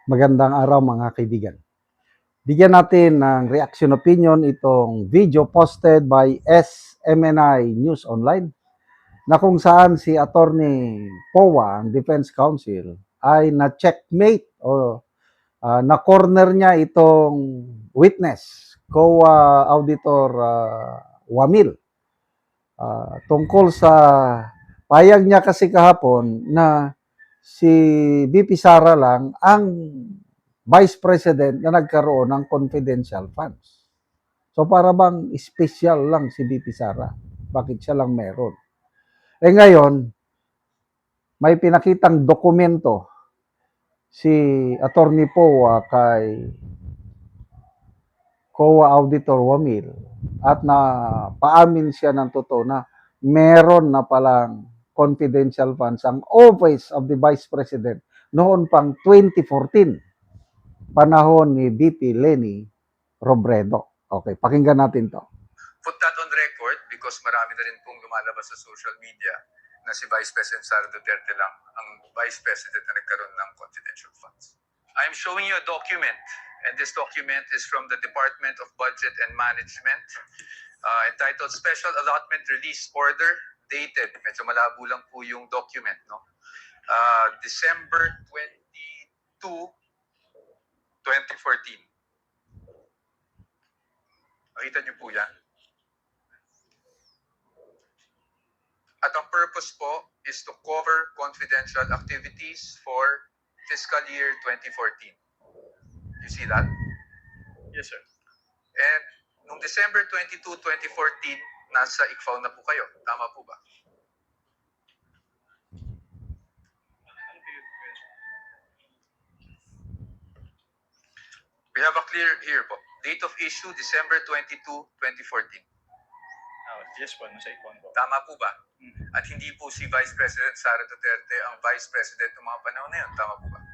Magandang araw mga kaibigan. Bigyan natin ng reaction opinion itong video posted by SMNI News Online na kung saan si Attorney Powa, ang Defense Counsel, ay na-checkmate o na-corner niya itong witness, COA Auditor Wamil, tungkol sa payag niya kasi kahapon na si BP Sara lang ang Vice President na nagkaroon ng confidential funds. So para bang special lang si BP Sara? Bakit siya lang meron? Ngayon, may pinakitang dokumento si Attorney Powa kay COA Auditor Wamil at na paamin siya ng totoo na meron na palang confidential funds ang Office of the Vice President noon pang 2014, panahon ni VP Leni Robredo. Okay, pakinggan natin to. Put that on record because marami na rin pong lumalabas sa social media na si Vice President Sara Duterte lang ang Vice President na nagkaroon ng confidential funds. I'm showing you a document, and this document is from the Department of Budget and Management entitled Special Allotment Release Order, dated, medyo malabo lang po yung document, no? December 22, 2014. Makita niyo po yan? At ang purpose po is to cover confidential activities for fiscal year 2014. You see that? Yes, sir. And noong December 22, 2014, nasa ICFAO na po kayo. Tama po ba? We have a clear here po. Date of issue, December 22, 2014. Yes po, nasa icon po. Tama po ba? At hindi po si Vice President Sara Duterte ang Vice President ng mga panahon na yun. Tama po ba?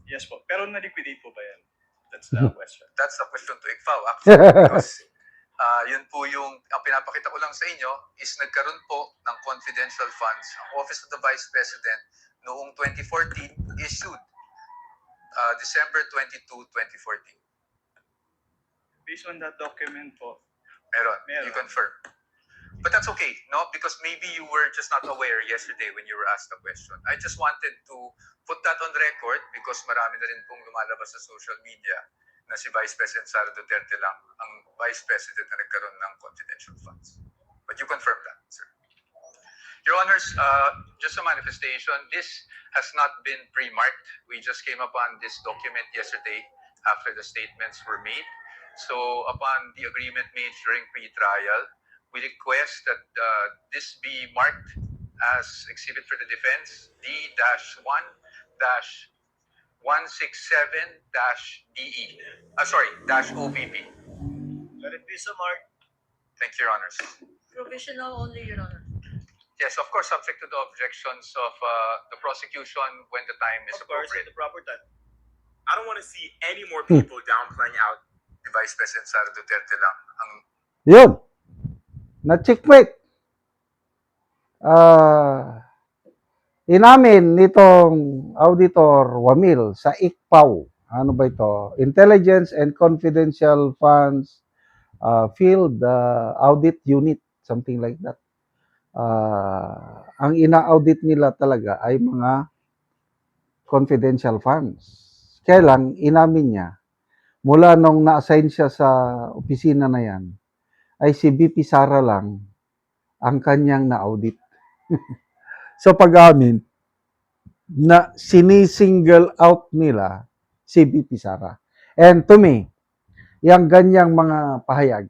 Yes po. Pero na-liquidate po ba yan? That's the question. That's the question to ICFAO actually. Because yun po yung, ang pinapakita ko lang sa inyo is nagkaroon po ng confidential funds. Ang Office of the Vice President noong 2014 issued December 22, 2014. Based on that document po. Meron. Meron. You confirm. But that's okay, no? Because maybe you were just not aware yesterday when you were asked the question. I just wanted to put that on record because marami na rin pong lumalabas sa social media na si Vice President Sara Duterte lang ang Vice President na nagkaroon ng confidential funds. But you confirm that, sir. Your Honors, just a manifestation, this has not been pre-marked. We just came upon this document yesterday after the statements were made. So upon the agreement made during pre-trial, we request that this be marked as exhibit for the defense D-167-DE. -OVP. Let it be so marked. Thank you, Your Honors. Provisional only, Your Honor. Yes, of course, subject to the objections of the prosecution when the time is Of course, appropriate. at the proper time. I don't want to see any more people downplaying out. Si Vice President Sara Duterte lang ang Yun, na-checkmate. Inamin nitong Auditor Wamil sa ICFAO. Ano ba ito? Intelligence and Confidential Funds Field Audit Unit. Something like that. Ang ina-audit nila talaga ay mga confidential funds. Kaya lang, inamin niya, mula nung na-assign siya sa opisina na yan, ay si BP Sara lang ang kanyang na-audit. So pag-amin, na sinisingle out nila si BP Sara. And to me, yung ganyang mga pahayag,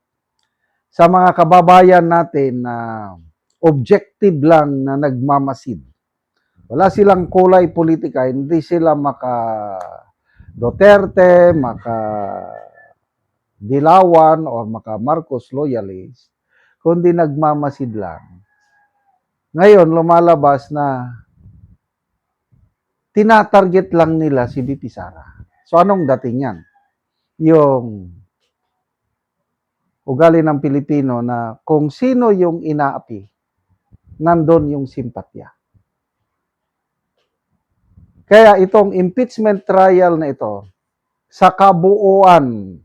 sa mga kababayan natin na objective lang na nagmamasid, wala silang kulay politika, hindi sila maka Duterte, maka Dilawan o maka Marcos loyalist, kundi nagmamasid lang. Ngayon, lumalabas na tinatarget lang nila si BP Sara. So, anong dating yan? Yung ugali ng Pilipino na kung sino yung inaapi, nandun yung simpatya. Kaya itong impeachment trial na ito, sa kabuuan,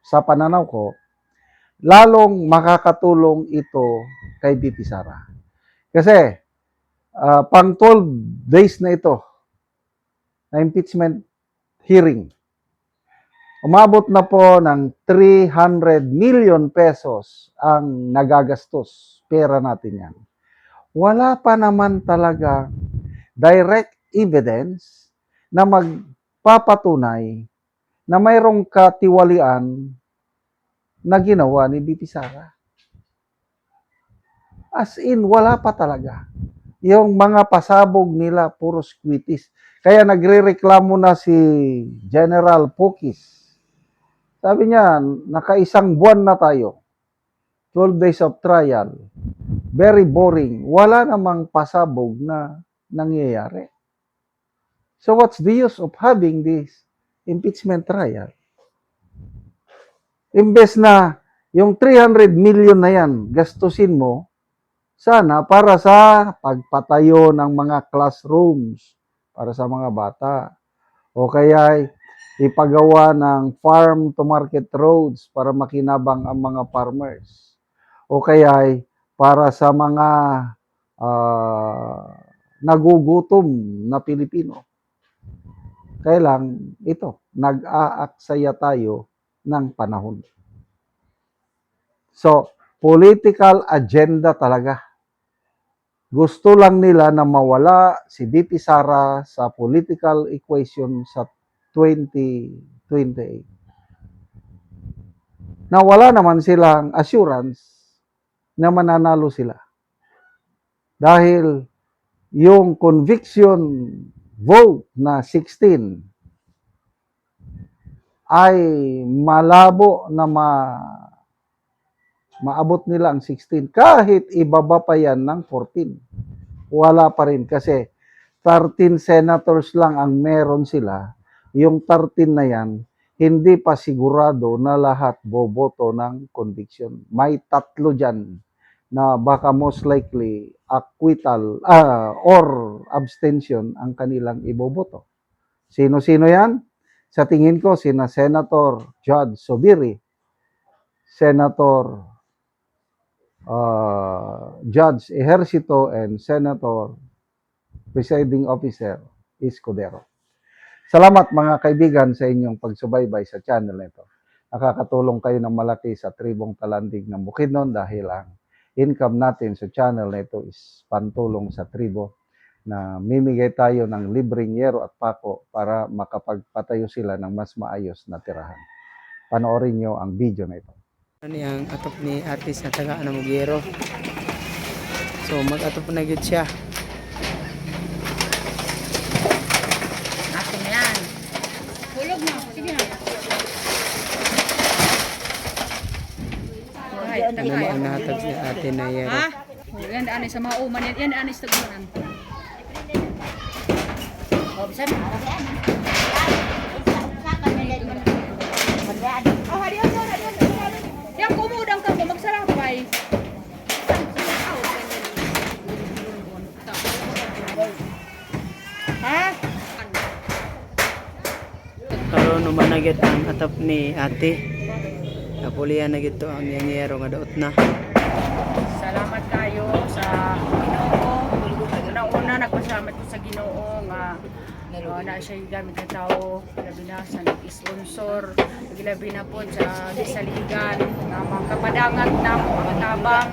sa pananaw ko, lalong makakatulong ito kay BP Sara. Kasi, pang 12 days na ito, na impeachment hearing, umabot na po ng 300 million pesos ang nagagastos. Pera natin yan. Wala pa naman talaga direct evidence na magpapatunay na mayroong katiwalian na ginawa ni BP Sara. As in, wala pa talaga. Yung mga pasabog nila, puro squitis. Kaya nagre-reklamo na si General Pukis. Sabi niya, nakaisang buwan na tayo. 12 days of trial. Very boring. Wala namang pasabog na nangyayari. So what's the use of having this impeachment trial? Imbes na yung 300 million na yan, gastusin mo, sana para sa pagpatayo ng mga classrooms para sa mga bata. O kaya ipagawa ng farm to market roads para makinabang ang mga farmers. O kaya para sa mga nagugutom na Pilipino. Kailang ito, nag-aaksaya tayo ng panahon. So, political agenda talaga. Gusto lang nila na mawala si BP Sara sa political equation sa 2028. Na wala naman silang assurance na mananalo sila. Dahil yung conviction vote na 16 ay malabo na maabot nila ang 16 kahit ibaba pa yan ng 14. Wala pa rin kasi 13 senators lang ang meron sila. Yung 13 na yan, hindi pa sigurado na lahat boboto ng conviction. May 3 dyan na baka most likely acquittal or abstention ang kanilang iboboto. Sino-sino yan? Sa tingin ko, sina Senator Judge Zubiri, Senator Judge Ejercito, and Senator Presiding Officer Escudero. Salamat mga kaibigan sa inyong pagsubaybay sa channel nito. Nakakatulong kayo ng malaki sa tribong Talandig ng Bukidnon dahil ang income natin sa channel nito is pantulong sa tribo na mimigay tayo ng libreng yero at pako para makapagpatayo sila ng mas maayos na tirahan. Panoorin nyo ang video na ito. Ano yung atop ni artist na taga Anamugero. So mag-atop na gid siya. Akin na yan. Hulog na. Sige na. Ano na ang nahatag si ate na yero. Ha? Yan daan sa mga uman. Yan daan sa tagunan. Oh, bisa na. Oh, hadiyo. Yang kumudang ka mo magsarapay. Ha? Karon naman na gid ang atop ni ate. Napulian na gid to ang yero nga daot na. Salamat kayo sa Ginoo. Una-una nagpasalamat ko sa Ginoo nga na siya gamit ng tao, labi na sa nag-sponsor, labi na po sa disaligan, na mga kapadangat na mga tabang.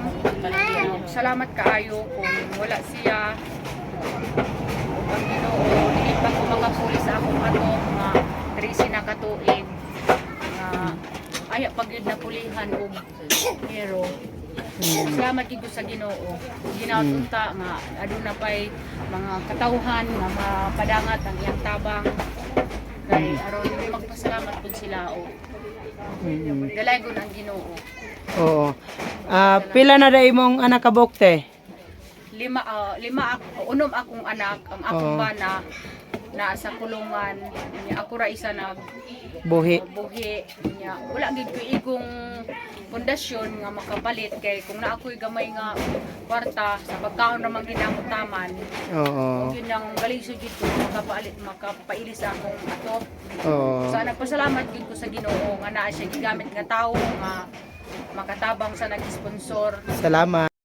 Salamat kaayo kung wala siya. Ang Ginoo, hindi pa ko makapuli sa akong ato, nga 13 na katuig. Aya pag yun napulihan og hero. Salamat gid ko sa Ginoo. Ginautunta nga aduna pay mga katawhan nga mapadangat ang iyang tabang. Kay aron magpasalamat pud sila o. Dalay ko ang Ginoo. Oo. Pila na day imong anak kabok te? Lima ako, unom akong anak, ang akong bana na sa kulungan. Niya ako ra isa nag Buhi. buhi niya. Wala gid ko igong pundasyon nga makapalit kay kung na ako'y gamay nga kwarta sa pagkaon ra man ginamutaman. Oo. Yun ang galing sa gid ko makapailis akong atop. Oo. So nagpasalamat gid ko sa Ginoo nga naa siya gigamit nga tawo nga makatabang sa nag-sponsor. Salamat.